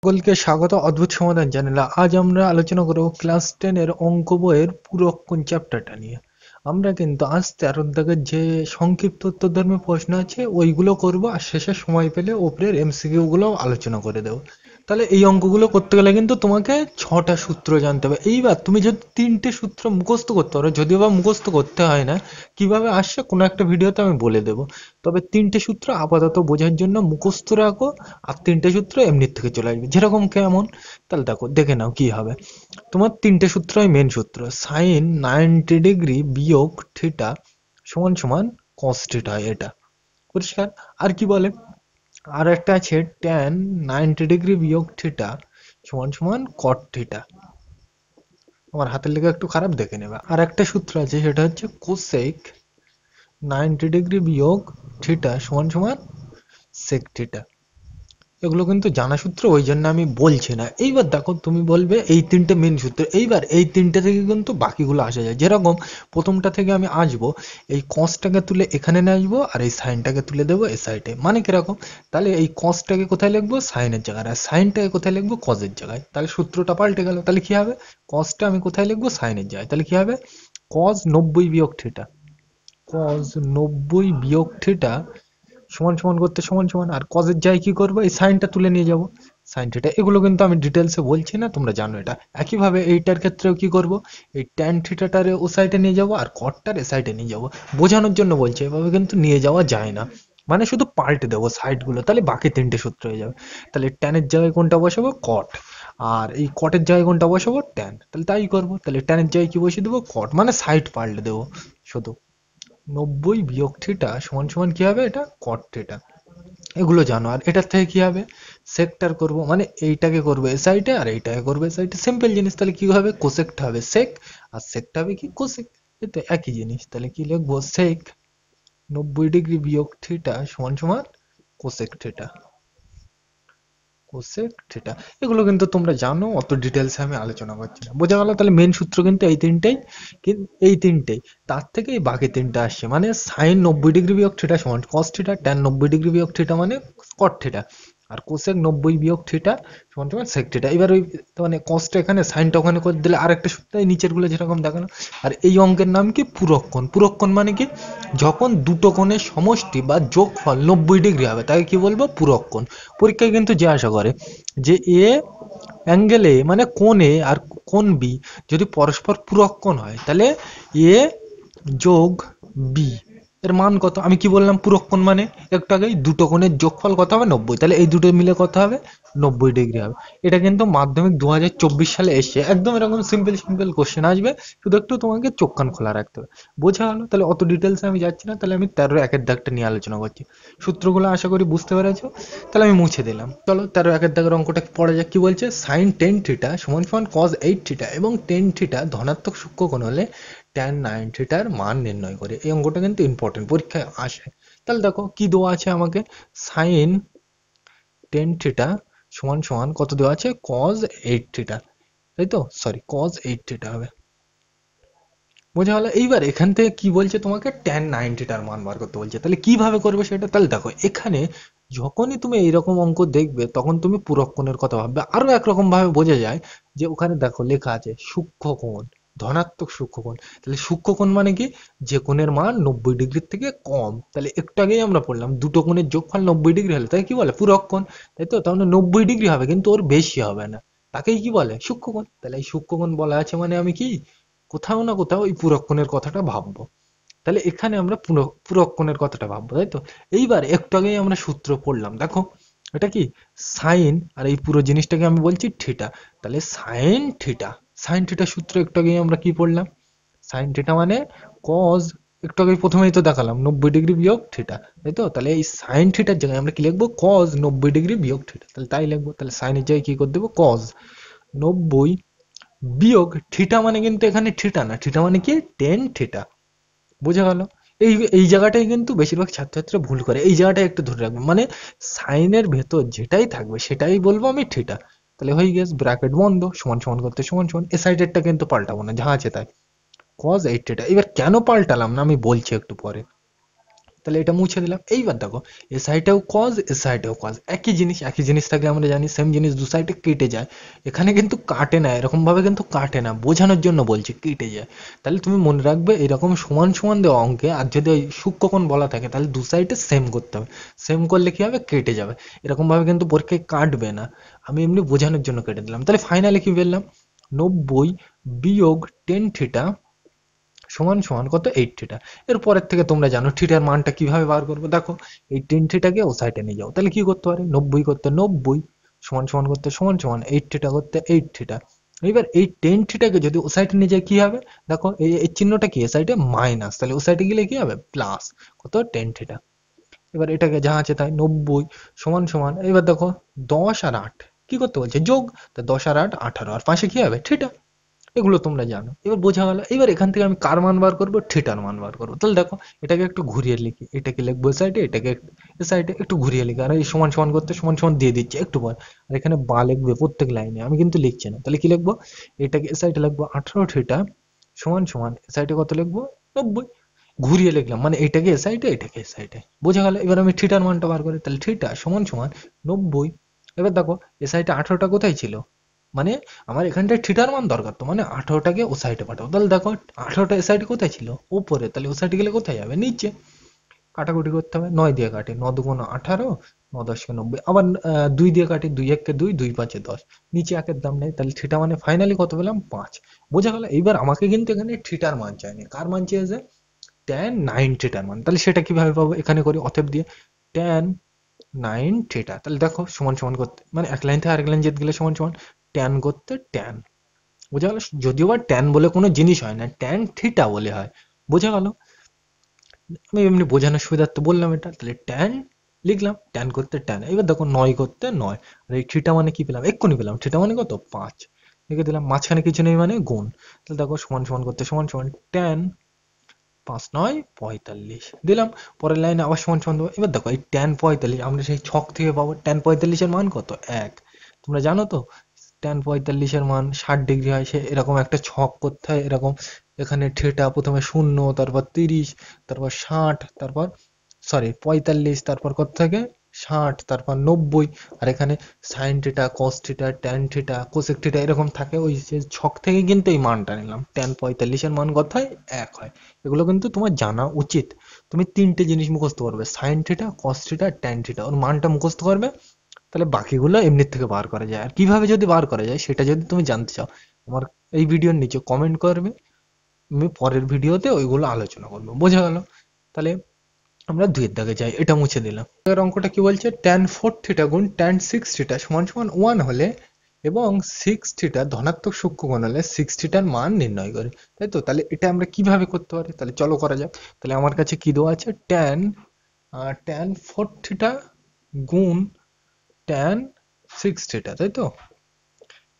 সকলকে স্বাগত অদ্ভুত সমাধান চ্যানেলে। আজ আমরা আলোচনা করব ক্লাস 10 এর অঙ্ক বইয়ের পূরক কোণ চ্যাপ্টারটা নিয়ে। আমরা কিন্তু আজ 13 দাগের যে সংক্ষিপ্ত উত্তরধর্মী প্রশ্ন আছে ওইগুলো করব, আর শেষে সময় পেলে ওপরের এমসিকিউ গুলো আলোচনা করে দেবো। তাহলে এই অঙ্কগুলো করতে গেলে কিন্তু তোমাকে 6টা সূত্র জানতে হবে। এইবার তুমি যদি 3টে সূত্র মুখস্থ করতে পারো, যদিও বা মুখস্থ করতে হয় না, কিভাবে আসছে কোনো একটা ভিডিওতে আমি বলে দেবো। তবে 3টে সূত্র আপাতত বোঝার জন্য মুখস্থ রাখো, আর 3টে সূত্র এমনি থেকে চলে আসবে। যেরকম কেমন, তাহলে দেখো দেখে নাও কি হবে। তোমার 3টে সূত্রই মেন সূত্র। সাইন 90 ডিগ্রি বিয়োগ থিটা সমান সমান কস থিটা, এটা পরিষ্কার। আর কি বলে, আর একটা আছে ট্যান 90 ডিগ্রি বিয়োগ থিটা সমান সমান কট থিটা। আমার হাতের লেখা একটু খারাপ, দেখে নেবে। আর একটা সূত্র আছে, সেটা হচ্ছে কোসেক 90 ডিগ্রি বিয়োগ থিটা সমান সমান সেক থিটা। এগুলো কিন্তু জানা সূত্র, ওই জন্য আমি বলছি না। এইবার দেখো, তুমি বলবে এই 3টে মেন সূত্র, এইবার এই 3টে থেকে কিন্তু বাকিগুলো আসা যায়। যেরকম প্রথমটা থেকে আমি আসবো, এই কসটাকে তুলে এখানে নিয়ে আসবো, আর এই সাইনটাকে তুলে দেবো এ সাইডে। মানে কিরকম, তাহলে এই কসটাকে কোথায় লিখবো, সাইনের জায়গায়, আর সাইনটাকে কোথায় লিখবো, কজের জায়গায়। তাহলে সূত্রটা পাল্টে গেল। তাহলে কি হবে, কসটা আমি কোথায় লিখবো, সাইনের জায়গায়। তাহলে কি হবে, কস 90 বিয়োগ থিটা, কস 90 বিয়োগ থিটা সমান সমান করতে সমান সমান, আর কজের জায়গায় কি করবো, এই সাইনটা তুলে নিয়ে যাব, সাইন থিটা। এগুলো কিন্তু আমি ডিটেলসে বলছি না, তোমরা জানো এটা। একইভাবে এইটার ক্ষেত্রেও কি করব, এই ট্যান থিটাটারে ও সাইডে নিয়ে যাব, আর কটটার এ সাইডে নিয়ে যাব। বোঝানোর জন্য বলছি, এভাবে কিন্তু নিয়ে যাওয়া যায় না। মানে শুধু পাল্টে দেবো সাইড গুলো, তাহলে বাকি 3টে সূত্র হয়ে যাবে। তাহলে ট্যানের জায়গায় কোনটা বসাবো, কট, আর এই কটের জায়গায় কোনটা বসাবো, ট্যান। তাহলে তাই করবো। তাহলে ট্যানের জায়গায় কি বসিয়ে দেবো, কট, মানে সাইড পাল্টে দেবো শুধু। 90 বিয়োগ থিটা সমান সমান কি হবে, এটা কট থিটা। এগুলো জানো। আর এটার থেকে কি হবে, সেক্টর করব, মানে এইটাকে করবে এ সাইডে আর এইটাকে করবে এ সাইডে। সিম্পল জিনিস। তাহলে কি হবে, কোসেকটা হবে সেক, আর সেকটা হবে কি কোসেক। এই তো একই জিনিস। তাহলে কি লিখবো, সেক 90 ডিগ্রি বিয়োগ থিটা সমান সমান কোসেক থিটা, কোসেক থিটা। এগুলো কিন্তু তোমরা জানো, অত ডিটেলসে আমি আলোচনা করছি না। বোঝা গেল। তাহলে মেন সূত্র কিন্তু এই তিনটেই, এই তিনটেই। তার থেকে এই বাকি তিনটা আসছে, মানে সাইন 90 ডিগ্রি বিয়োগ থিটা সমান কস থিটা, ট্যান 90 ডিগ্রি বিয়োগ থিটা মানে কট থিটা, আর কোসেক 90 বিয়োগ থিটা সমান সমান সেক থিটা। এবার ওই মানে কসটা এখানে, সাইনটা ওখানে করে দিলে আরেকটা সূত্র, এই নিচের গুলো যেরকম দেখানো। আর এই অঙ্কের নাম কি, পূরক কোণ। পূরক কোণ মানে কি, যখন দুটো কোণের সমষ্টি বা যোগফল 90 ডিগ্রি হবে তাকে কি বলবো, পূরক কোণ। পরীক্ষায় কিন্তু জিজ্ঞাসা করে যে এ অ্যাঙ্গেল এ, মানে কোণ এ আর কোণ বি যদি পরস্পর পূরক কোণ হয়, তাহলে এ যোগ বি এর মান কত। আমি কি বললাম, পূরক কোণ মানে একটু আগেই দুটো কোণের যোগফল কত হবে, 90। তাহলে এই দুটো মিলে কত হবে, 90 ডিগ্রি হবে। এটা কিন্তু মাধ্যমিক 2024 সালে এসে একদম এরকম সিম্পল সিম্পল কোশ্চেন আসবে। শুধু একটু তোমাকে চোখ কান খোলা রাখতে হবে। বোঝা গেল। তাহলে অত ডিটেলসে আমি যাচ্ছি না। তাহলে আমি 13 দাগটা নিয়ে আলোচনা করছি। সূত্রগুলো আশা করি বুঝতে পেরেছো। তাহলে আমি মুছে দিলাম। চলো 13 দাগের অঙ্কটা পড়া যাক। কি বলছে, সাইন 10 থিটা সমান সমান কস 8 থিটা এবং 10 থিটা ধনাত্মক সূক্ষ্মকোণ হলে ট্যান 9 থিটার মান নির্ণয় করে। এই অঙ্কটা কিন্তু ইম্পর্টেন্ট, পরীক্ষায় আসে। তাহলে দেখো কি দেওয়া আছে আমাকে, সাইন 10 থিটা সমান সমান কত দেওয়া আছে, কস 8 থিটা, তাই তো, সরি কস 8 থিটা হবে। বোঝা গেল। এইবার এখান থেকে কি বলছে, তোমাকে ট্যান 9 থিটার মান বার করতে বলছে। তাহলে কিভাবে করবে সেটা, তাহলে দেখো এখানে যখনই তুমি এইরকম অঙ্ক দেখবে তখন তুমি পূরক কোণের কথা ভাববে। আরো একরকম ভাবে বোঝা যায়, যে ওখানে দেখো লেখা আছে সূক্ষ্মকোণ, ধনাত্মক সূক্ষ্মকোণ। তাহলে সূক্ষ্মকোণ মানে কি, যে কোণের মান 90 ডিগ্রির থেকে কম। তাহলে একটু আগেই আমরা পড়লাম, দুটো কোণের যোগফল 90 ডিগ্রি হলে তাই কি বলে, পূরক কোণ। তাই তো, তাহলে 90 ডিগ্রি হবে, কিন্তু ওর বেশি হবে না। তাকেই কি বলে, সূক্ষ্মকোণ। তাহলে এই সূক্ষ্মকোণ বলা আছে, মানে আমি কি কোথাও না কোথাও এই পূরক কোণের কথাটা ভাববো। তাহলে এখানে আমরা পূরক কোণের কথাটা ভাববো, তাই তো। এইবার একটু আগেই আমরা সূত্র পড়লাম, দেখো এটা কি, সাইন, আর এই পুরো জিনিসটাকে আমি বলছি থিটা। তাহলে সাইন থিটা, সাইন থিটা সূত্র একটু আগেই আমরা কি পড়লাম, সাইন থিটা মানে কজ, একটু আগে প্রথমেই তো দেখালাম 90 ডিগ্রি বিয়োগ থিটা, তাই তো। তাহলে এই সাইন থিটার জায়গায় আমরা কি লিখবো, কজ 90 ডিগ্রি বিয়োগ থিটা। তাহলে তাই লিখবো। তাহলে সাইনের জায়গায় কি করে দেবো, কজ 90 বিয়োগ থিটা, মানে কিন্তু এখানে থিটা না, থিটা মানে কি, টেন থিটা। বোঝা গেল। এই এই জায়গাটাই কিন্তু বেশিরভাগ ছাত্রছাত্রীরা ভুল করে, এই জায়গাটা একটু ধরে রাখবে। মানে সাইনের ভেতর যেটাই থাকবে সেটাই বলবো আমি থিটা। তাহলে হয়ে গেছে, ব্র্যাকেট বন্ধ, সমান সমান করতে সমান সমান। এ সাইডেরটা কিন্তু পাল্টাবো না, যা আছে তাই। Cos 8 theta. এবার কেন পাল্টালাম না আমি বলছি একটু পরে। তাহলে এটা মুছে দিলাম। এইবার দেখো এ সাইডেও কজ এ সাইডেও কজ, একই জিনিস থাকলে আমরা জানি সেম জিনিস দু সাইডে কেটে যায়। এখানে কিন্তু কাটে না, এরকম ভাবে কিন্তু কাটে না, বোঝানোর জন্য বলছি কেটে যায়। তাহলে তুমি মনে রাখবে এরকম সমান সমান দেওয়া অঙ্কে আর যদি ওই সূক্ষ্মকোণ বলা থাকে তাহলে দু সাইডে সেম করতে হবে। সেম করলে কি হবে, কেটে যাবে। এরকম ভাবে কিন্তু পরীক্ষায় কাটবে না, আমি এমনি বোঝানোর জন্য কেটে দিলাম। তাহলে ফাইনালি কি পেলাম, 90 বিয়োগ টেন থিটা সমান সমান কত, 8 থিটা। এরপরের থেকে তোমরা জানো থিটার মানটা কিভাবে বার করবো। দেখো এই টেন থিটাকে ও সাইডে নিয়ে যাও, তাহলে কি করতে পারে, 90 করতে 90 সমান সমান করতে সমান সমান 8 থিটা করতে 8 থিটা। এবার এই টেন থিটাকে যদি ও সাইডে নিয়ে যায় কি হবে, দেখো এই চিহ্নটা কি, এ সাইডে মাইনাস, তাহলে ও সাইডে গেলে কি হবে প্লাস, কত 10 থিটা। এবার এটাকে যা আছে তাই 90 সমান সমান, এবার দেখো 10 আর 8 কি করতে বলছে, যোগ। তা 10 আর 8 18, আর পাশে কি হবে থিটা। এগুলো তোমরা জানো, এবার বোঝা গেল। এবার এখান থেকে আমি কার মান বার করবো, থিটার মান বার করবো। তাহলে দেখো এটাকে একটু ঘুরিয়ে লিখি, এটাকে লিখবো সাইডে, এটাকে সাইডে একটু ঘুরিয়ে লিখি, আর এই সমান সমান করতে সমান সমান দিয়ে দিচ্ছি একটু পর। আর এখানে বা লিখবে প্রত্যেক লাইনে, আমি কিন্তু লিখছি না। তাহলে কি লিখবো, এটাকে সাইডে লিখবো 18 থিটা সমান সমান সাইডে কত লিখবো 90, ঘুরিয়ে লিখলাম, মানে এটাকে এ সাইডে এটাকে এ সাইডে, বোঝা গেল। এবার আমি থিটার মানটা বার করি, তাহলে থিটা সমান সমান 90। এবার দেখো এ সাইডে 18টা কোথায় ছিল, মানে আমার এখানটায় থিটার মান দরকার, তো মানে 18টাকে ও সাইডে পাঠাবো। তাহলে দেখো 18টা এ সাইডে কোথায় ছিল, উপরে, তাহলে ও সাইডে গেলে কোথায় যাবে, নিচে। কাটাকুটি করতে হবে, 9 দিয়ে কাটি, 9 দুগুণ 18, 9 10 90, আবার 2 দিয়ে কাটি, 2 1 2, 2 5 10, নিচে একের দাম নেই, তাহলে থিটা মানে ফাইনালি কত পেলাম 5। বোঝা গেল। এইবার আমাকে কিন্তু এখানে থিটার মান চাইনি, কার মান চেয়েছে, tan 9 থিটার মান। তাহলে সেটা কিভাবে পাবো, এখানে করি অতএব দিয়ে tan 9 থিটা। তাহলে দেখো সমান সমান করতে, মানে এক লাইন থেকে আরেক লাইন যেতে গেলে সমান সমান tan করতে tan, বোঝা গেল। যদিও বা ট্যান বলে কোনো জিনিস হয় না, ট্যান থিটা বলে হয়, বোঝা গেল। আমি এমনি বোঝানোর সুবিধার্থে বললাম এটা। তাহলে ট্যান লিখলাম, ট্যান করতে ট্যান। এবার দেখো 9 করতে 9, আর এই থিটা মানে কি পেলাম, এক্ষুনি পেলাম, থিটা মানে কত 5, লিখে দিলাম, মাঝখানে কিছু নেই মানে গুণ। তাহলে দেখো সমান সমান করতে সমান সমান ট্যান 5 9 45 দিলাম। পরের লাইনে আবার সমান সমান দেবো। এবার দেখো এই ট্যান 45 আমরা সেই ছক থেকে পাবো, ট্যান 45-এর মান কত 1, তোমরা জানো তো ট্যান 45-এর মান 60 ডিগ্রি হয়। সে এরকম একটা ছক করতে হয় এরকম, এখানে থিটা প্রথমে 0, তারপর 30, তারপর 60, তারপর সরি 45, তারপর কত থাকে 60, তারপর 90, আর এখানে sign theta cos theta tan theta cosec theta এরকম থাকে। ওই যে ছক থেকে কিন্তু এই মানটা নিলাম, ট্যান 45-এর মান কত হয় 1 হয়। এগুলো কিন্তু তোমার জানা উচিত। তুমি তিনটে জিনিস মুখস্থ করবে, sine theta cos theta tan theta, ওর মানটা মুখস্থ করবে, তাহলে বাকিগুলো এমনির থেকে বার করা যায়। আর কিভাবে যদি বার করা যায় সেটা যদি তুমি জানতে চাও, আমার এই ভিডিওর নিচে কমেন্ট করবে, আমি পরের ভিডিওতে ওইগুলো আলোচনা করবো। বোঝা গেল। তাহলে আমরা 2 এর দাগে যাই, এটা মুছে দিলাম। এর অঙ্কটা কি বলছে, tan 4 থিটা গুণ tan 6 থিটা সমান সমান 1 হলে এবং 6 থিটা ধনাত্মক সূক্ষ্মকোণ হলে 6 থিটার মান নির্ণয় করে, তাই তো। তাহলে এটা আমরা কিভাবে করতে পারি, তাহলে চলো করা যাক। তাহলে আমার কাছে কি দেওয়া আছে, tan 4 থিটা গুণ tan 6 থিটা, তাই তো।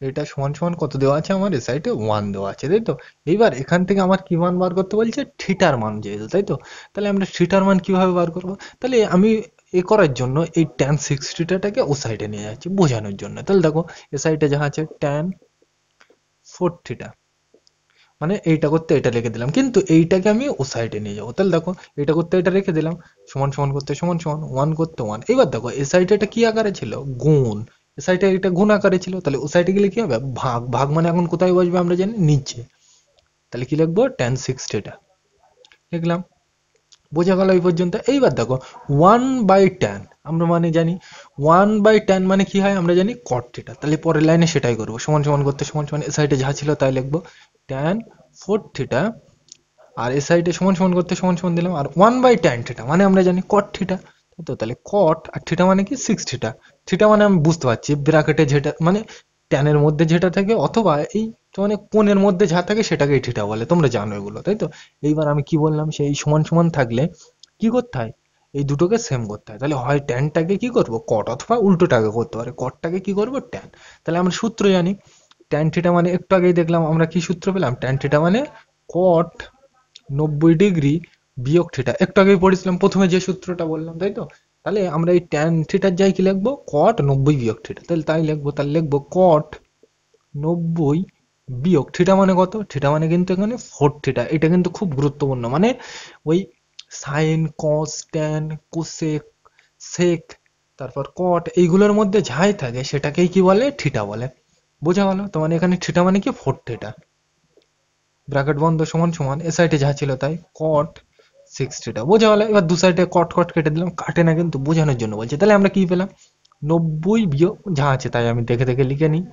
এটা সমান সমান কত দেওয়া আছে, আমার এ সাইডে 1 দেওয়া আছে, তাই তো। এইবার এখান থেকে আমার কি মান বার করতে বলছে, থিটার মান যেহেতু, তাই তো। তাহলে আমরা থিটার মান কিভাবে বার করব, তাহলে আমি এ করার জন্য এই tan 6 থিটাটাকে ও সাইডে নিয়ে যাচ্ছি বোঝানোর জন্য। তাহলে দেখো এ সাইডে যা আছে tan 4 থিটা, মানে এইটা করতে এটা রেখে দিলাম, কিন্তু এইটাকে আমি ও সাইডে নিয়ে যাবো। তাহলে দেখো এটা করতে এটা রেখে দিলাম, সমান সমান করতে সমান সমান 1 করতে 1। এবার দেখো এ সাইডে এটা কি আকারে ছিল, গুণ, এ সাইডে এটা গুণ আকারে ছিল, তাহলে ও সাইডে গেলে কি হবে ভাগ, ভাগ মানে এখন কোথায় বসবে আমরা জানি নিচে। তাহলে কি লিখবো, tan 6 থিটা লিখলাম। বোঝা গেল এই পর্যন্ত। এইবার দেখো 1/tan আমরা মানে জানি 1/tan মানে কি হয় আমরা জানি cot থিটা। তাহলে পরের লাইনে সেটাই করবো, সমান সমান করতে সমান সমান এ সাইডে যা ছিল তাই লিখবো tan 4 থিটা, আর এ সাইডে সমান সমান করতে সমান সমান দিলাম, আর 1/tan থিটা মানে আমরা জানি cot থিটা, তাই তো। তাহলে cot আর থিটা মানে কি 6 থিটা। থিটা মানে আমি বুঝতে পারছি ব্র্যাকেটে যেটা মানে tan এর মধ্যে যেটা থাকে, অথবা এই তো মানে কোণের মধ্যে যা থাকে সেটাকেই থিটা বলে, তোমরা জানো এগুলো, তাই তো। এইবার আমি কি বললাম, সেই সমান সমান থাকলে কি করতে হয়, এই দুটোকে সেম করতে হয়। তাহলে হয় ট্যানটাকে কি করব কট, অথবা উল্টোটাকে করতে পারে, কটটাকে কি করব ট্যান। তাহলে আমরা সূত্র জানি, ট্যান থিটা মানে একটু আগেই দেখলাম আমরা কি সূত্র পেলাম, ট্যান থিটা মানে কট 90 ডিগ্রি বিয়োগ থিটা, একটু আগেই পড়েছিলাম প্রথমে যে সূত্রটা বললাম, তাই তো। তাহলে আমরা এই ট্যান থিটার যাই কি লিখবো, কট 90 বিয়োগ থিটা, তাহলে তাই লিখবো। তাহলে লিখবো কট 90 বিয়োগ থিটা মানে কত, থিটা মানে কিন্তু এখানে 4 থিটা। এটা কিন্তু খুব গুরুত্বপূর্ণ, মানে ওই সাইন, কস, ট্যান, কোসেক, সেক, তারপর কট, এইগুলোর মধ্যে যাই থাকে সেটাকেই কি বলে, থিটা বলে। বোঝা গেল? তো মানে এখানে থিটা মানে কি, 4θ। ব্র্যাকেট বন্ধ, সমান সমান এ সাইডে যা ছিল তাই, কট 6θ। বোঝা গেল? এবার দু সাইডে কট কট কেটে দিলাম, কাটে না কিন্তু, বোঝানোর জন্য বলছি। তাহলে আমরা কি পেলাম, 90 - যা আছে তাই আমি দেখে দেখে লিখে নিই,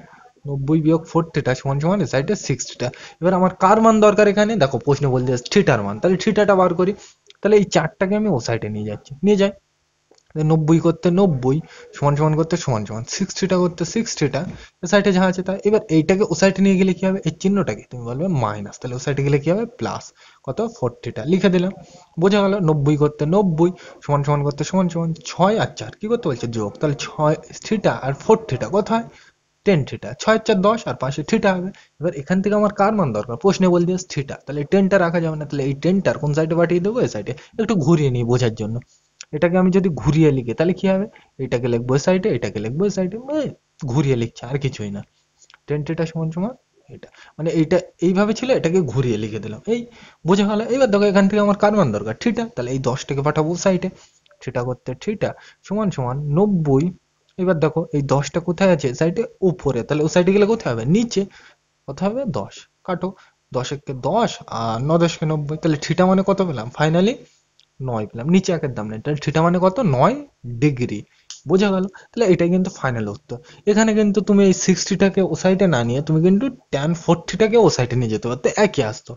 90 - 4θ সমান সমান এ সাইডে 6θ। এবার আমার কার মান দরকার এখানে, দেখো প্রশ্ন বলতে থিটার মান, তাহলে থিটাটা বার করি। তাহলে এই চারটাকে আমি ও সাইডে নিয়ে যাচ্ছি, নিয়ে যাই। 90 করতে 90, সমান সমান করতে সমান সমান, 6θ করতে 6θ, এ সাইডে যা আছে তা। এবার এইটাকে ও সাইডে নিয়ে গেলে কি হবে, এই চিহ্নটাকে তুমি বলবে মাইনাস, তাহলে ও সাইডে গেলে কি হবে, প্লাস। কত, 4θ লিখে দিলাম। বোঝা গেল? 90 করতে 90, সমান সমান করতে সমান সমান, 6 আর 4 কি করতে বলছে, যোগ। তাহলে 6θ আর 4θ কত হয়, 10θ। 6 আর 4 10, আর পাশে থিটা হবে। এবার এখান থেকে আমার কার মান দরকার, প্রশ্নে বল দিয়েছে থিটা, তাহলে এই 10টা রাখা যাবে না, তাহলে এই 10টার কোন সাইডে পাঠিয়ে দেবো, এই সাইডে। একটু ঘুরিয়ে নিই বোঝার জন্য। এটাকে আমি যদি ঘুরিয়ে লিখি তাহলে কি হবে, এটাকে লিখবো সাইডে, এটাকে লিখবো সাইডে, মানে ঘুরিয়ে লিখছি আর কিছুই না। 10θ সমান সমান এটা, মানে এইটা এইভাবে ছিল, এটাকে ঘুরিয়ে লিখে দিলাম, এই। বোঝা গেল? এবার দেখো এখান থেকে আমার কার মান দরকার, থিটা, তাহলে এই 10টাকে পাঠাবো সাইডে। থিটা করতে থিটা সমান সমান 90। এবার দেখো এই 10টা কোথায় আছে, সাইডে উপরে, তাহলে ও সাইডে গেলে কোথায় হবে, নিচে। কত হবে, 10। কাটো, 10 কে 10 আর 9 10 কে 90, তাহলে থিটা মানে কত পেলাম ফাইনালি, 9 পেলাম। নিচে একের দাম নেই, তাহলে থিটা মানে কত, 9 ডিগ্রি। বোঝা গেল? তাহলে এটাই কিন্তু ফাইনাল উত্তর। এখানে কিন্তু তুমি এই 60টাকে ও সাইডে না নিয়ে তুমি কিন্তু tan 40টাকে ও সাইডে নিয়ে যেতে পারতে, একই আসতো।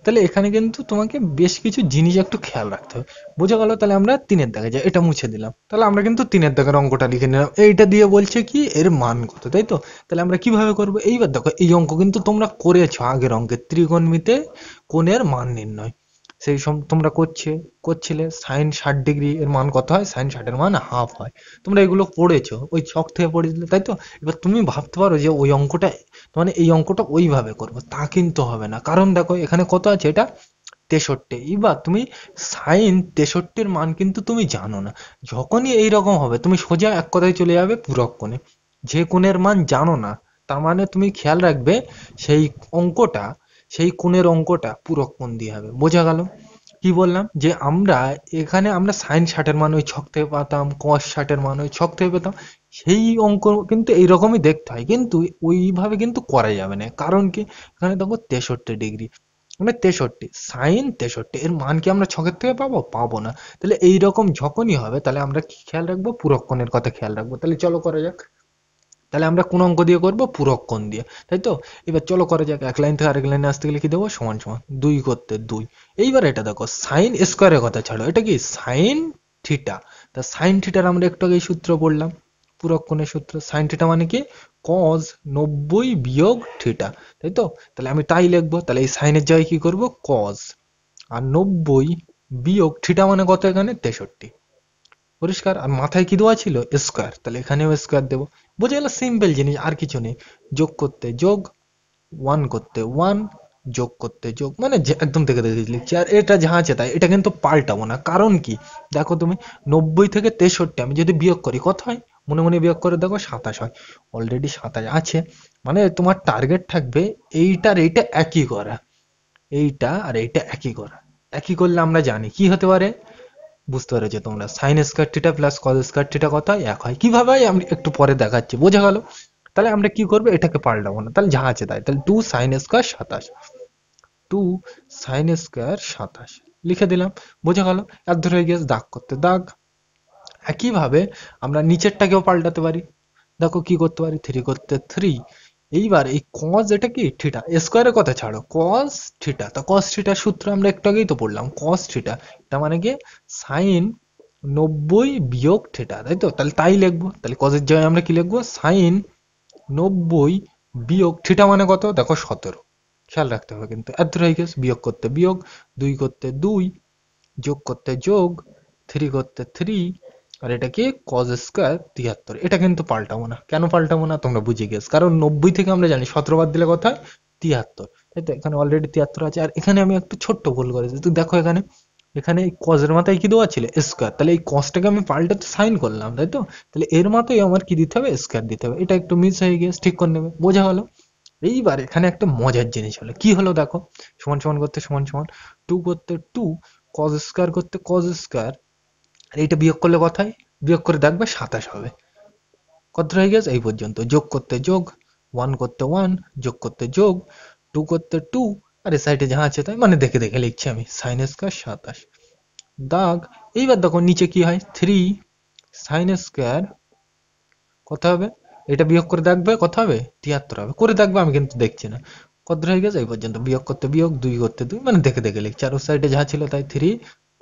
তাহলে এখানে কিন্তু তোমাকে বেশ কিছু জিনিস একটু খেয়াল রাখতে হবে। বোঝা গেল? তাহলে আমরা তিনের দাগে যাই, এটা মুছে দিলাম। তাহলে আমরা কিন্তু তিনের দাগের অঙ্কটা লিখে নিলাম, এইটা দিয়ে বলছে কি এর মান কত, তাই তো? তাহলে আমরা কিভাবে করবো, এইবার দেখো এই অঙ্ক কিন্তু তোমরা করেছো আগের অঙ্কে, ত্রিকোণমিতিতে কোণের মান নির্ণয়। সেই সব তোমরা করছিলে, সাইন 60 ডিগ্রি এর মান কত হয়, সাইন 60 এর মান হাফ হয়। তোমরা এগুলো পড়েছো, ওই ছক থেকে পড়েছিলে, তাই তো? এবার তুমি ভাবতে পারো যে ওই অঙ্কটা, মানে এই অঙ্কটা ওইভাবে করবো, তা কিন্তু হবে না। কারণ দেখো এখানে কত আছে, এটা 63। এবার তুমি সাইন 63-র মান কিন্তু তুমি জানো না। যখনই এইরকম হবে তুমি সোজা এক কথায় চলে যাবে পূরক কোণে। যে কোণের মান জানো না, তার মানে তুমি খেয়াল রাখবে সেই অঙ্কটা, সেই কোণের অঙ্কটা পূরক কোণ দিয়ে হবে। বোঝা গেল? কি বললাম, যে আমরা এখানে আমরা সাইন 60-এর মান ওই ছক থেকে পেতাম, কস 60-এর মান ওই ছক থেকে পেতাম। সেই অঙ্ক কিন্তু এইরকমই দেখতে হয়, কিন্তু ওইভাবে কিন্তু করা যাবে না। কারণ কি, এখানে দেখো 63 ডিগ্রি, মানে 63, সাইন 63 এর মান কি আমরা ছকের থেকে পাবো, পাবো না। তাহলে এইরকম যখনই হবে তাহলে আমরা কি খেয়াল রাখবো, পূরক কোণের কথা খেয়াল রাখবো। তাহলে চলো করা যাক। তাহলে আমরা কোন অঙ্ক দিয়ে করবো, পূরক কোণ দিয়ে, তাই তো? এবার চলো করা যাক। এক লাইন থেকে আরেক লাইনে আসতে গেলে কি দেবো, সমান সমান 2 করতে 2। এইবার এটা দেখো সাইন স্কোয়ারের কথা ছাড়ো, এটা কি সাইন থিটা। তা সাইন থিটার আমরা একটু আগে সূত্র পড়লাম, পূরক কোণের সূত্র। সাইন থিটা মানে কি, কজ 90 - থিটা, তাই তো? তাহলে আমি তাই লিখবো। তাহলে এই সাইনের জায়গায় কি করব, কজ, আর 90 - থিটা মানে কত, এখানে 63। পরিষ্কার? আর মাথায় কি দেওয়া ছিল, স্কোয়ার, তাহলে এখানেও স্কোয়ার দেবো। বুঝে গেল? সিম্পল জিনিস, আর কিছু নেই। যোগ করতে যোগ, 1 করতে 1, যোগ করতে যোগ, মানে একদম দেখে দেখে লিখছি। আর এটা যা আছে তাই, এটা কিন্তু পাল্টাবো না। কারণ কি, দেখো তুমি 90 থেকে 63 আমি যদি বিয়োগ করি কত হয়, মনে মনে বিয়োগ করে দেখো 27 হয়। অলরেডি 27 আছে, মানে তোমার টার্গেট থাকবে এইটার এইটা একই করা, এইটা আর এইটা একই করা। একই করলে আমরা জানি কি হতে পারে, বুঝতে পেরেছো তোমরা? Sine square theta plus cos square theta কত হয়, এক হয়। কিভাবে হয় আমি একটু পরে দেখাচ্ছি। বোঝা গেল? তাহলে আমরা কি করবো, এটাকে পাল্টাবো না, তাহলে যা আছে তাই। তাহলে 2 সাইন স্কয়ার 27, 2 সাইন স্কয়ার 27 লিখে দিলাম। বোঝা গেল? আর ধরে গিয়েছে দাগ করতে দাগ। একইভাবে আমরা নিচেরটাকেও পাল্টাতে পারি। দেখো কি করতে পারি, 3 করতে 3। এইবার এই কজ, এটা কি থিটা, স্কোয়ারের কথা ছাড়ো, কজ থিটা। তা কজ থিটার সূত্র আমরা একটু আগেই তো পড়লাম, কজ থিটা, এটা মানে কি সাইন 90 - থিটা, তাই তো? তাহলে তাই লিখবো। তাহলে কজের জায়গায় আমরা কি লিখবো, সাইন 90 - থিটা মানে কত, দেখো 17। খেয়াল রাখতে হবে কিন্তু, এত হয়ে গেছে। বিয়োগ করতে বিয়োগ, 2 করতে 2, যোগ করতে যোগ, 3 করতে 3, আর এটা কি কজ স্কয়ার 73। এটা কিন্তু পাল্টাবো না। কেন পাল্টাবো না তোমরা বুঝে গেছো, কারণ 90 থেকে আমরা জানি 17 বাদ দিলে কত হয়, 73, তাই তো? এখানে অলরেডি 73 আছে। আর এখানে আমি একটু ছোট্ট ভুল করেছি, তো দেখো এখানে, এখানে এই কজের মাথায় কি দেওয়া ছিল, স্কয়ার। তাহলে এই কজটাকে আমি পাল্টাতে সাইন করলাম, তাই তো? তাহলে এর মাথায় আমার কি দিতে হবে, স্কয়ার দিতে হবে। এটা একটু মিস হয়ে গিয়েছে, ঠিক করে নেবে। বোঝা গেল? এইবার এখানে একটা মজার জিনিস হলো, কি হলো দেখো, সমান সমান করতে সমান সমান, 2 করতে 2, কজ স্কোয়ার করতে কজ স্কোয়ার, আর এইটা বিয়োগ করলে কথায় বিয়োগ করে দেখবে 27 হবে। কত হয়ে গেছে এই পর্যন্ত। যোগ করতে যোগ, 1 করতে 1, যোগ করতে যোগ, 2 করতে 2, আর এই সাইডে যা আছে তাই মানে দেখে দেখে লিখছি আমি, সাইন স্কোয়ার 27 দাগ। এইবার দেখো নিচে কি হয়, 3 সাইন স্কোয়ার কত হবে, এটা বিয়োগ করে দেখবে কত হবে, 73 হবে। করে দেখবে, আমি কিন্তু দেখছি না। কত হয়ে গেছে এই পর্যন্ত। বিয়োগ করতে বিয়োগ, 2 করতে 2, মানে দেখে দেখে লিখছি। আর ওর সাইডে যা ছিল তাই 3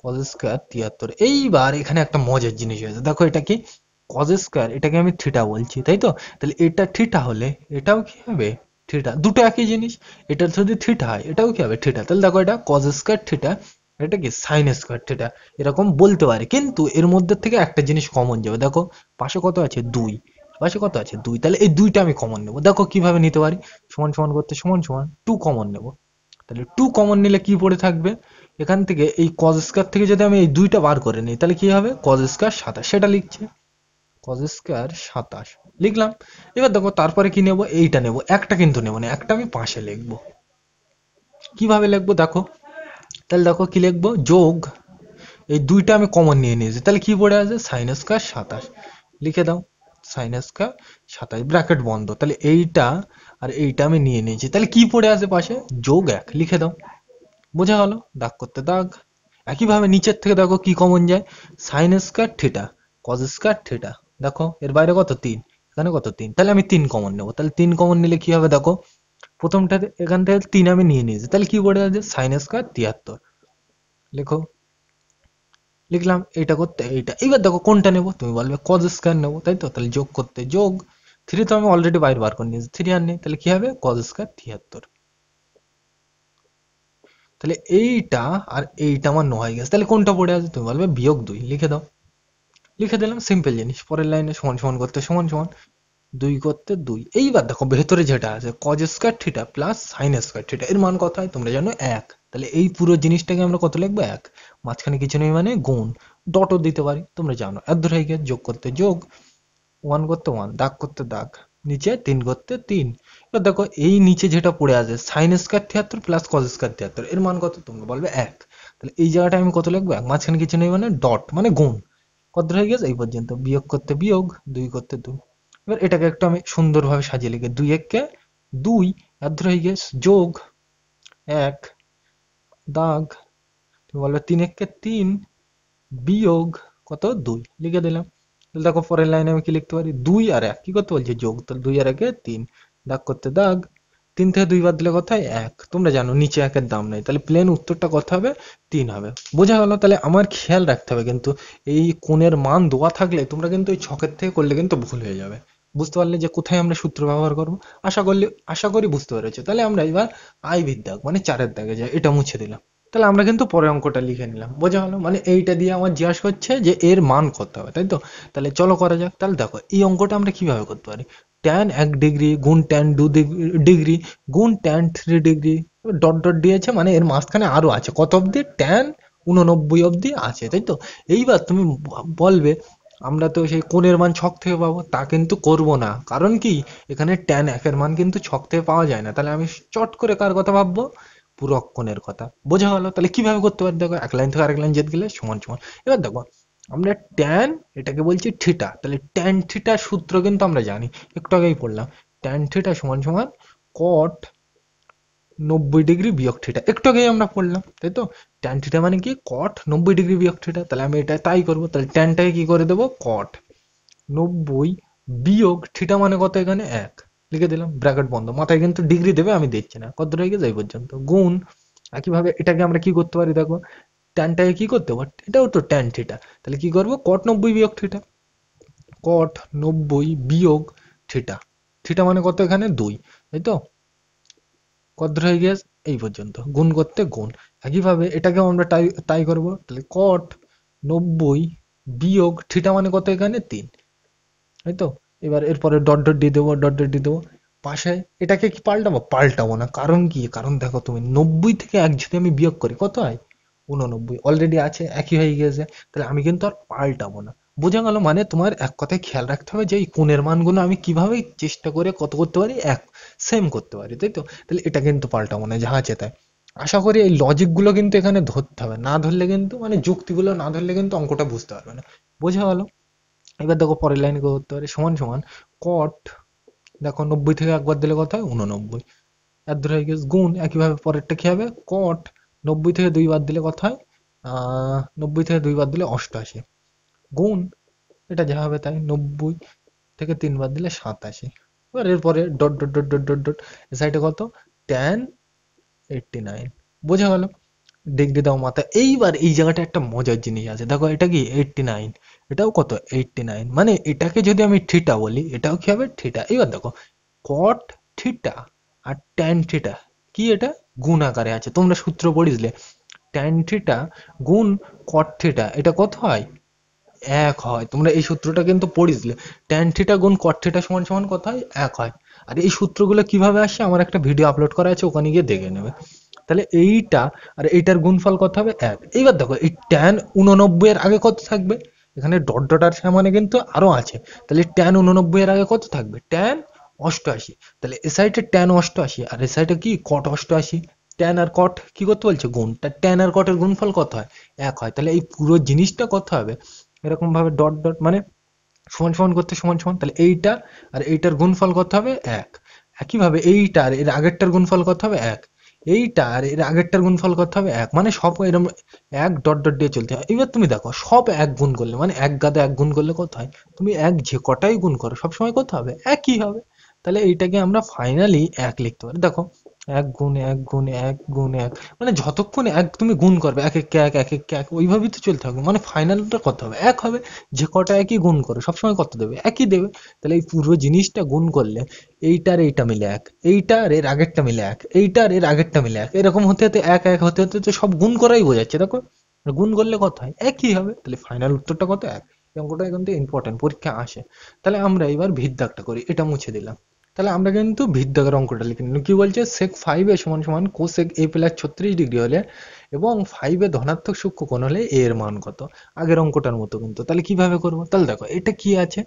কজ স্কোয়ার 73। এইবার এখানে একটা মজার জিনিস হয়েছে, দেখো এটা কি কজ স্কোয়ার, এটাকে আমি থিটা বলছি তাই তো, তাহলে এটা থিটা হলে এটাও কি হবে থিটা, দুটো একই জিনিস। এটা যদি থিটা হয় এটাও কি হবে থিটা। তাহলে দেখো এটা কজ স্কোয়ার থিটা, এটা কি সাইন স্কোয়ার থিটা, এরকম বলতে পারে। কিন্তু এর মধ্যে থেকে একটা জিনিস কমন যাবে, দেখো পাশে কত আছে 2, পাশে কত আছে 2, তাহলে এই দুইটা আমি কমন নেবো। দেখো কিভাবে নিতে পারি, সমান সমান করতে সমান সমান 2 কমন নেবো। তাহলে 2 কমন নিলে কি পড়ে থাকবে, এখান থেকে এই কজ স্কোয়ার থেকে যদি আমি এই দুইটা বার করে নিই তাহলে কি হবে, কজ স্কোয়ার 27, সেটা লিখছে কজ স্কোয়ার 27 লিখলাম। এবার দেখো তারপরে কি নেব, এইটা নেব, একটা কিন্তু নেব না, একটা আমি পাশে লিখবো। কিভাবে লিখবো দেখো, তাহলে দেখো কি লিখবো, যোগ, এই দুইটা আমি কমন নিয়ে নিয়েছি, তাহলে কি পড়ে আছে সাইন স্কোয়ার 27 লিখে দাও, সাইন স্কোয়ার 27 ব্র্যাকেট বন্ধ। তাহলে এইটা আর এইটা আমি নিয়ে নিয়েছি, তাহলে কি পড়ে আছে পাশে, যোগ 1 লিখে দাও। বোঝা গেল, দাগ করতে দাগ। একইভাবে নিচের থেকে দেখো কি কমন যায়, sine square theta cos square theta, দেখো এর বাইরে কত 3, এখানে কত 3, তাহলে আমি 3 কমন নেবো। তাহলে 3 কমন নিলে কি হবে দেখো, প্রথমটা এখান থেকে 3 আমি নিয়ে নিয়েছি, তাহলে কি পড়ে আছে সাইন স্কোয়ার 73 লেখো, লিখলাম। এইটা করতে এইটা, এইবার দেখো কোনটা নেবো, তুমি বলবে কজ স্কোয়ার নেবো তাই তো, তাহলে যোগ করতে যোগ, 3 তো আমি অলরেডি বাইরে বার করে নিয়েছি, 3 আর নেই, তাহলে কি হবে কজ স্কোয়ার 73। তাহলে এইটা আর এইটা আমার ন হয়ে গেছে, তাহলে কোনটা পড়ে আছে, তুমি বলবে বিয়োগ 2 লিখে দাও। লিখে দিলাম, সিম্পল জিনিস। পরের লাইনে সমান সমান করতে সমান সমান, 2 করতে 2। এইবার দেখো ভেতরে যেটা আছে cos square theta plus sine square theta, এর মান কত হয় তোমরা জানো 1, তাহলে এই পুরো জিনিসটাকে আমরা কত লিখবো 1, মাঝখানে কিছু নেই মানে গুণ, ডটও দিতে পারি তোমরা জানো। এর ধরে গিয়ে যোগ করতে যোগ, 1 করতে 1, দাগ করতে দাগ, নিচে 3 করতে 3। এবার দেখো এই নিচে যেটা পড়ে আছে sine square 73 plus cos square 73, এর মান কত তোমরা বলবে 1, তাহলে এই জায়গাটা আমি কত লিখবো 1, মাঝখানে কিছু নেই মানে ডট মানে গুণ। কত হয়ে গেছে এই পর্যন্ত, বিয়োগ করতে বিয়োগ, 2 করতে 2। এবার এটাকে একটু আমি সুন্দরভাবে সাজিয়ে লিখে, 2 1 কে 2, আর ধরে হয়ে গেছে যোগ 1 দাগ, তুমি বলবে 3 1 কে 3 বিয়োগ কত 2 লিখে দিলাম। তাহলে দেখো পরের লাইনে আমি কি লিখতে পারি, 2 আর 1 কি করতে বলছে যোগ, তাহলে 2 আর 1 এ 3, দাগ করতে দাগ, 3 থেকে 2 বাদ দিলে কত হয় 1, তোমরা জানো নিচে 1 এর দাম নেই, তাহলে প্লেন উত্তরটা কত হবে 3 হবে। বোঝা গেল। তাহলে আমার খেয়াল রাখতে হবে কিন্তু এই কোণের মান দেওয়া থাকলে তোমরা কিন্তু এই ছকের থেকে করলে কিন্তু ভুল হয়ে যাবে। বুঝতে পারলে যে কোথায় আমরা সূত্র ব্যবহার করবো, আশা করি বুঝতে পেরেছো। তাহলে আমরা এবার আইভির দাগ মানে 4-এর দাগে যাই, এটা মুছে দিলাম। তাহলে আমরা কিন্তু পরের অঙ্কটা লিখে নিলাম। বোঝা গেল, মানে এইটা দিয়ে আমার জিজ্ঞাসা করছে যে এর মান কত হবে, তাই তো। তাহলে চলো করা যাক। তাহলে দেখো এই অঙ্কটা আমরা কিভাবে করতে পারি, ট্যান 1 ডিগ্রি গুণ ট্যান 2 ডিগ্রি গুণ ট্যান 3 ডিগ্রি, ডট ডট দিয়েছে মানে এর মাঝখানে আরো আছে কত অব্দি, ট্যান 89 অব্দি আছে, তাই তো। এইবার তুমি বলবে আমরা তো সেই কোণের মান ছক থেকে পাবো, তা কিন্তু করব না। কারণ কি, এখানে ট্যান 1 এর মান কিন্তু ছক থেকে পাওয়া যায় না। তাহলে আমি চট করে কার কথা ভাববো, পূরক কোণের কথা। বোঝা গেল। তাহলে কিভাবে করতে পারি দেখো, এক লাইন থেকে আরেক লাইন যেতে গেলে সমান সমান। এবার দেখো আমরা ট্যান এটাকে বলছি থিটা, তাহলে ট্যান থিটার সূত্র কিন্তু আমরা জানি, একটু আগেই পড়লাম, ট্যান থিটা সমান সমান কট 90 ডিগ্রি বিয়োগ থিটা, একটু আগেই আমরা পড়লাম তাই তো। ট্যান থিটা মানে কি কট 90 ডিগ্রি বিয়োগ থিটা, তাহলে আমি এটা তাই করবো। তাহলে ট্যানটাকে কি করে দেবো, কট 90 বিয়োগ থিটা মানে কত, এখানে 1 লিখে দিলাম, ব্র্যাকেট বন্ধ। মাথায় কিন্তু ডিগ্রি দেবে, আমি দিচ্ছি না। কত রয়ে গেছে এই পর্যন্ত, গুণ। একইভাবে এটাকে আমরা কি করতে পারি দেখো, ট্যানটাকে কি করতে পারি, এটাও তো ট্যান থিটা, তাহলে কি করবো কট 90 বিয়োগ থিটা, কট 90 বিয়োগ থিটা, থিটা মানে কত এখানে 2, তাই তো। কত হয়ে গেছে এই পর্যন্ত, গুণ করতে গুণ। একইভাবে এটাকেও আমরা তাই তাই করবো, তাহলে কট 90 বিয়োগ থিটা মানে কত এখানে 3, তাই তো। এবার এরপরে ডট ডট দিয়ে দেবো, ডট ডট দিয়ে দেবো পাশে। এটাকে কি পাল্টাবো, পাল্টাবো না। কারণ কি, কারণ দেখো তুমি 90 থেকে 1 যদি আমি বিয়োগ করি কত হয় 89, অলরেডি আছে একই হয়ে গেছে, তাহলে আমি কিন্তু আর পাল্টাবো না। বোঝা গেল, মানে তোমার এক কথায় খেয়াল রাখতে হবে যে এই কোণের মানগুলো আমি কিভাবে চেষ্টা করে কত করতে পারি, এক সেম করতে পারি, তাই তো। তাহলে এটা কিন্তু পাল্টাবো না, যা আছে তাই। আশা করি এই লজিক গুলো কিন্তু এখানে ধরতে হবে, না ধরলে কিন্তু মানে যুক্তিগুলো না ধরলে কিন্তু অঙ্কটা বুঝতে পারবে না। বোঝা গেল? এবার দেখো পরের লাইনে কি করতে পারে, সমান সমান কট, দেখো 90 থেকে একবার দিলে কত হয় 89, এর ধরে গেছে গুণ, একইভাবে পরেরটা কি হবে কট 90 থেকে দুইবার দিলে কত হয় 90 থেকে দুইবার দিলে 88, গুণ এটা যা হবে তাই 90 থেকে তিনবার দিলে 87। এবার এরপরে dot dot dot dot dot dot সাইডে কত ট্যান 89। বোঝা গেল? ডিগ্রি দাও মাথা। এইবার এই জায়গাটা একটা মজার জিনিস আছে, দেখো এটা কি 89, এটাও কত 89, মানে এটাকে যদি আমি থিটা বলি এটাও কি হবে থিটা। এবার দেখো কট থিটা আর ট্যান থিটা কি, এটা গুণ আকারে আছে, তোমরা সূত্র পড়িসলে ট্যান থিটা গুণ কট থিটা এটা কত হয় এক হয়। তোমরা এই সূত্রটা কিন্তু পড়িসলে ট্যান থিটা গুণ কট থিটা সমান সমান কত হয় এক হয়। আর এই সূত্রগুলো কিভাবে আসে আমার একটা ভিডিও আপলোড করা আছে, ওখানে গিয়ে দেখে নেবে। তাহলে এইটা আর এইটার গুণফল কত হবে এক। এইবার দেখো এই ট্যান 89 এর আগে কত থাকবে, এখানে ডট ডট আর সামনে কিন্তু আরো আছে, তাহলে ট্যান 89 এর আগে কত থাকবে ট্যান 88। তাহলে এ সাইডে ট্যান 88 আর এ সাইডে কি কট 88, ট্যান আর কট কি করতে বলছে গুণ, তা ট্যান আর কটের গুণফল কত হয় এক হয়। তাহলে এই পুরো জিনিসটা কত হবে এরকম ভাবে ডট ডট মানে সমান সমান করতে সমান সমান, তাহলে এইটা আর এইটার গুণফল কত হবে এক। একইভাবে এইটার এর আগেরটার গুণফল কত হবে এক, এইটা আর এর আগেরটার গুণফল কত হবে এক, মানে সব এরকম এক ডট ডট দিয়ে চলতে হয়। এবার তুমি দেখো সব এক গুণ করলে মানে এক গাদা এক গুণ করলে কত হয়, তুমি এক যে কটাই গুণ করো সবসময় কত হবে একই হবে। তাহলে এইটাকে আমরা ফাইনালি এক লিখতে পারি। দেখো এক গুণ এক গুণ এক গুণ এক, মানে যতক্ষণ এক তুমি গুণ করবে এক এক এক এক এক এক ওইভাবেই তো চলতে থাকবে, মানে ফাইনালটা কত হবে এক হবে। যে কটা একই গুণ করো সবসময় কত দেবে একই দেবে। তাহলে এই পুরো জিনিসটা গুণ করলে এইটার এইটা মিলে এক, এইটার এর আগেরটা মিলে এক, এইটার এর আগেরটা মিলে এক, এরকম হতে হতে এক এক হতে হতে তো সব গুণ করাই বোঝাচ্ছে। দেখো গুণ করলে কত হয় একই হবে, তাহলে ফাইনাল উত্তরটা কত এক। এই অঙ্কটা কিন্তু ইম্পর্টেন্ট, পরীক্ষা আসে। তাহলে আমরা এবার ভিত দাগটা করি, এটা মুছে দিলাম। তাহলে আমরা কিন্তু ভিত দাগের অঙ্কটা লিখে নিলাম। কি বলছে সেক 5 এ সমান সমান কোসেক a প্লাস 36 ডিগ্রি হলে এবং 5 এ ধনাত্মক সূক্ষ্মকোণ হলে a এর মান কত। আগের অঙ্কটার মতো কিন্তু। তাহলে কিভাবে করব, তাহলে দেখো এটা কি আছে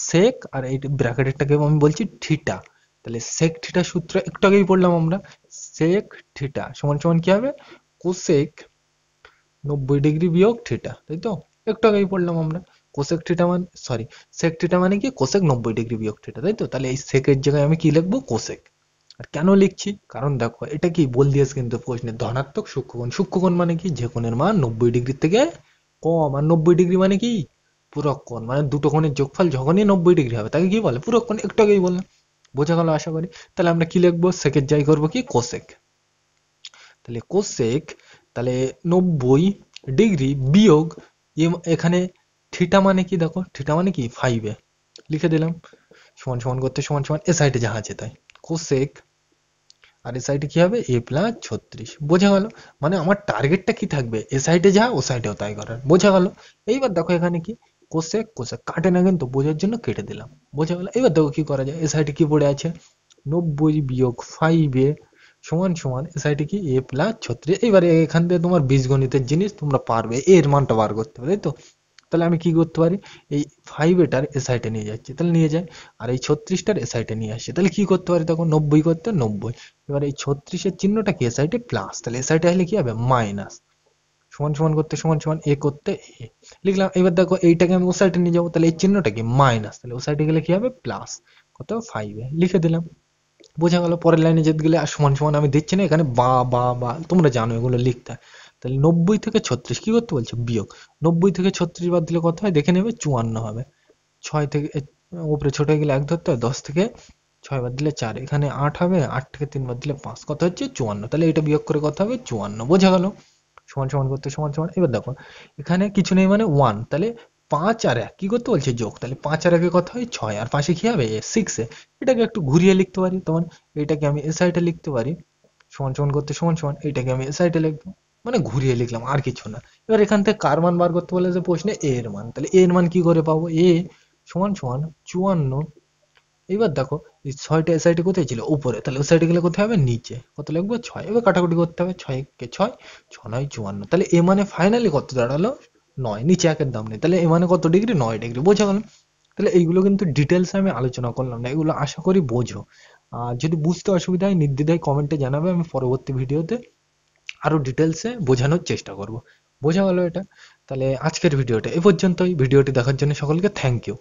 সেক আর এই ব্র্যাকেটেরটাকে আমি বলছি থিটা। তাহলে সেক থিটা সূত্র একটু আগেই পড়লাম আমরা, সেক থিটা সমান সমান কি হবে কোসেক 90 ডিগ্রি বিয়োগ থিটা, তাই তো একটু আগেই পড়লাম আমরা। কোসেক থিটা মানে সরি সেক থিটা মানে কি কোসেক 90 ডিগ্রি বিয়োগ থিটা, তাই তো। তাহলে এই সেকের জায়গায় আমি কি লিখবো কোসেক। আর কেন লিখছি, কারণ দেখো এটা কি বল দিয়েছে কিন্তু প্রশ্নে ধনাত্মক সূক্ষ্মকোণ। সূক্ষ্মকোণ মানে কি যে কোণের মান 90 ডিগ্রি থেকে কম, আর 90 ডিগ্রি মানে কি পূরক কোণ, মানে দুটো কোণের যোগফল যখনই 90 ডিগ্রি হবে তাকে কি বলে পূরক কোণ, একটু আগেই বললাম। বোঝা গেল আশা করি। তাহলে আমরা কি লিখবো সেকের জায়গায় করবো কি কোসেক। তাহলে কোসেক, তাহলে 90 ডিগ্রি বিয়োগ এখানে থিটা মানে কি, দেখো থিটা মানে কি 5 এ লিখে দিলাম সমান সমান করতে সমান সমান এ সাইডে যা আছে তাই কোসেক, আর এ সাইডে কি হবে a প্লাস 36। বোঝা গেল? মানে আমার টার্গেটটা কি থাকবে এ সাইডে যা ও সাইডেও তাই করার। বোঝা গেল? এইবার দেখো এখানে কি কোসেক কোসেক কাটে না কিন্তু বোঝার জন্য কেটে দিলাম। বোঝা গেল? এবার দেখো কি করা যায়, এ সাইডে কি পড়ে আছে 90 বিয়োগ 5 এ সমান সমান এ সাইডে কি a প্লাস 36। এবারে এখান থেকে তোমার বীজগণিতের জিনিস তোমরা পারবে, এর মানটা বার করতে হবে, তাই তো। তাহলে আমি কি করতে পারি, এই 5 এটার এ সাইডে নিয়ে যাচ্ছি, তাহলে নিয়ে যায়, আর এই 36টার এ সাইডে নিয়ে আসছে, তাহলে কি করতে পারি তখন 90 করতে 90। এবার এই 36-এর চিহ্নটা কি এ সাইডে প্লাস, তাহলে এ সাইডে আসলে কি হবে মাইনাস, সমান সমান করতে সমান সমান এ করতে এ লিখলাম। এবার দেখো এইটাকে আমি ও সাইডে নিয়ে যাবো, তাহলে এই চিহ্নটা কি মাইনাস, তাহলে ও সাইডে গেলে কি হবে প্লাস, কত 5 লিখে দিলাম। বোঝা গেল? পরের লাইনে যেতে গেলে আর সমান সমান আমি দিচ্ছি না, এখানে বা বা বা তোমরা জানো এগুলো লিখতে হয়। তাহলে 90 থেকে 36 কি করতে বলছে বিয়োগ, 90 থেকে 36 বাদ দিলে কত হয় দেখে নেবে 54 হবে। 6 থেকে উপরে ছোট হয়ে গেলে 1 ধরতে হয়, 10 থেকে 6 বাদ দিলে 4, এখানে 8 হবে, 8 থেকে 3 বাদ দিলে 5, কত হচ্ছে 54। তাহলে এটা বিয়োগ করে কত হবে 54। বোঝা গেল? সমান সমান করতে সমান সমান। এবার দেখো এখানে কিছু নেই মানে 1, তাহলে 5 আর 1 কি করতে বলছে যোগ, তাহলে 5 আর 1 কত হয় 6, আর পাশে কি হবে 6 এটাকে একটু ঘুরিয়ে লিখতে পারি, তখন এটাকে আমি এ সাইডে লিখতে পারি সমান সমান করতে সমান সমান, এইটাকে আমি এ সাইডে লিখবো, মানে ঘুরিয়ে লিখলাম আর কিছু না। এবার এখান থেকে কার মান বার করতে বলেছে প্রশ্নে এ এর মান, তাহলে এ এর মান কি করে পাবো, এ সমান সমান 54। এবার দেখো এই 6টা এ সাইডে কোথায় ছিল উপরে, তাহলে ও সাইডে গেলে কোথায় হবে নিচে, কত লিখবো 6। এবার কাটাকুটি করতে হবে, 6 কে 6, 6 9 54। তাহলে এ মানে ফাইনালি কত দাঁড়ালো 9, নিচে একের দাম নেই, তাহলে এ মানে কত ডিগ্রি 9 ডিগ্রি। বোঝা গেল? তাহলে এইগুলো কিন্তু ডিটেলস আমি আলোচনা করলাম না, এগুলো আশা করি বোঝো। আর যদি বুঝতে অসুবিধা হয় নির্দ্বিধায় কমেন্টে জানাবে, আমি পরবর্তী ভিডিওতে আরো ডিটেলসে বোঝানোর চেষ্টা করব। বোঝা গেল এটা? তাহলে আজকের ভিডিওটা এ পর্যন্তই। ভিডিওটি দেখার জন্য সকলকে থ্যাংক ইউ।